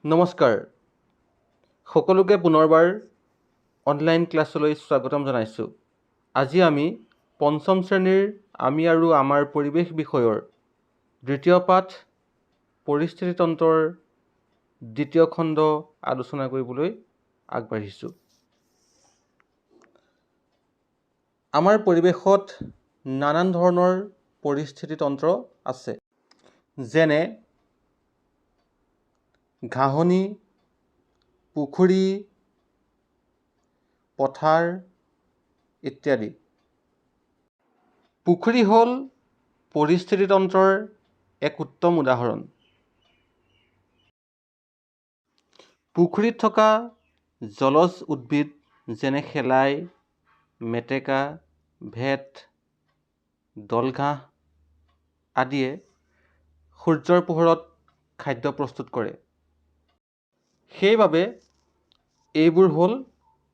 নমস্কাৰ, সকলোকে পুনৰবাৰ অনলাইন ক্লাছলৈ স্বাগতম জনাইছোঁ। আজি আমি পঞ্চম শ্ৰেণীৰ আমি আৰু আমাৰ পৰিৱেশ বিষয়ৰ দ্বিতীয় পাঠ পৰিস্থিতিতন্ত্ৰৰ দ্বিতীয় খণ্ড আলোচনা কৰিবলৈ আগবাঢ়িছোঁ। আমাৰ পৰিৱেশত নানান ধৰণৰ পৰিস্থিতিতন্ত্ৰ আছে, যেনে ঘাঁহনি, পুখুৰী, পথাৰ ইত্যাদি। পুখুৰী হ'ল পৰিস্থিতিতন্ত্ৰৰ এক উত্তম উদাহৰণ। পুখুৰীত থকা জলজ উদ্ভিদ যেনে শেলাই, মেটেকা, ভেট, দলঘাঁহ আদিয়ে সূৰ্যৰ পোহৰত খাদ্য প্ৰস্তুত কৰে। সেইবাবে এইবোৰ হ'ল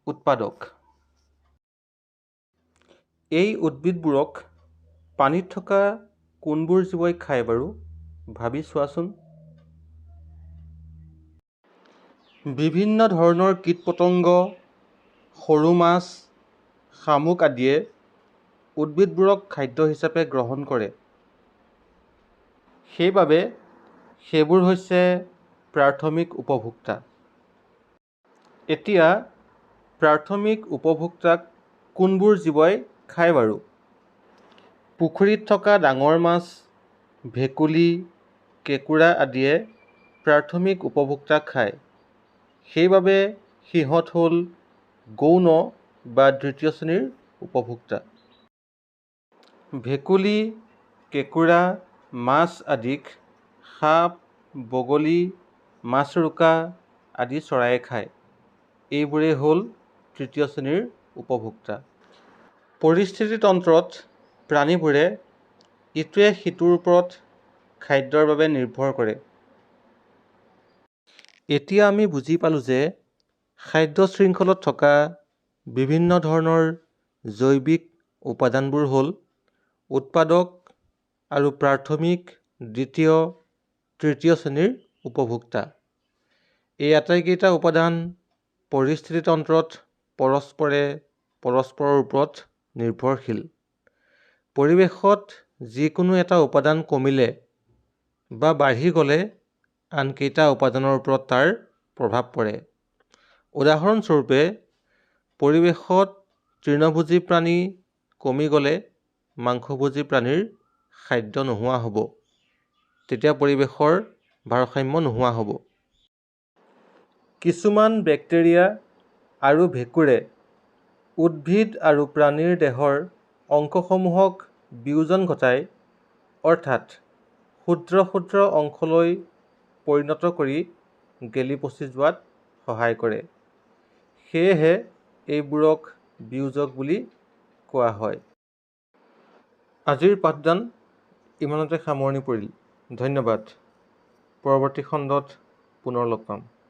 উৎপাদক। এই উদ্ভিদবোৰক পানীত থকা কোনবোৰ জীৱই খায় বাৰু ভাবি চোৱাচোন। বিভিন্ন ধৰণৰ কীট-পতংগ, সৰু মাছ, শামুক আদিয়ে উদ্ভিদবোৰক খাদ্য হিচাপে গ্ৰহণ কৰে। সেইবাবে সেইবোৰ হৈছে প্ৰাথমিক উপভোক্তা। এতিয়া প্ৰাথমিক উপভোক্তাক কোনবোৰ জীৱই খায় বাৰু? পুখুৰীত থকা ডাঙৰ মাছ, ভেকুলী, কেঁকুৰা আদিয়ে প্ৰাথমিক উপভোক্তাক খায়। সেইবাবে সিহঁত হ'ল গৌণ বা তৃতীয় শ্ৰেণীৰ উপভোক্তা। ভেকুলী, কেঁকুৰা, মাছ আদিক সাপ, বগলী, মাছৰোকা আদি চৰাইয়ে খায়। এইবোৰেই হ'ল তৃতীয় শ্ৰেণীৰ উপভোক্তা। পৰিস্থিতিতন্ত্ৰত প্ৰাণীবোৰে ইটোৱে সিটোৰ ওপৰত খাদ্যৰ বাবে নিৰ্ভৰ কৰে। এতিয়া আমি বুজি পালোঁ যে খাদ্য শৃংখলত থকা বিভিন্ন ধৰণৰ জৈৱিক উপাদানবোৰ হ'ল উৎপাদক আৰু প্ৰাথমিক, দ্বিতীয়, তৃতীয় শ্ৰেণীৰ উপভোক্তা। এই আটাইকেইটা উপাদান পৰিস্থিতিতন্ত্ৰত পৰস্পৰৰ ওপৰত নিৰ্ভৰশীল। পৰিৱেশত যিকোনো এটা উপাদান কমিলে বা বাঢ়ি গ'লে আন কেইটা উপাদানৰ ওপৰত তাৰ প্ৰভাৱ পৰে। উদাহৰণস্বৰূপে, পৰিৱেশত তৃণভোজী প্ৰাণী কমি গ'লে মাংসভোজী প্ৰাণীৰ খাদ্য নোহোৱা হ'ব। তেতিয়া পৰিৱেশৰ ভাৰসাম্য নোহোৱা হ'ব। কিছুমান বেক্টেৰিয়া আৰু ভেঁকুৰে উদ্ভিদ আৰু প্ৰাণীৰ দেহৰ অংশসমূহক বিয়োজন ঘটাই, অৰ্থাৎ ক্ষুদ্ৰ ক্ষুদ্ৰ অংশলৈ পৰিণত কৰি গেলি পচি যোৱাত সহায় কৰে। সেয়েহে এইবোৰক বিয়োজক বুলি কোৱা হয়। আজিৰ পাঠদান ইমানতে সামৰণি পৰিল। ধন্যবাদ। পৰৱৰ্তী খণ্ডত পুনৰ লগ পাম।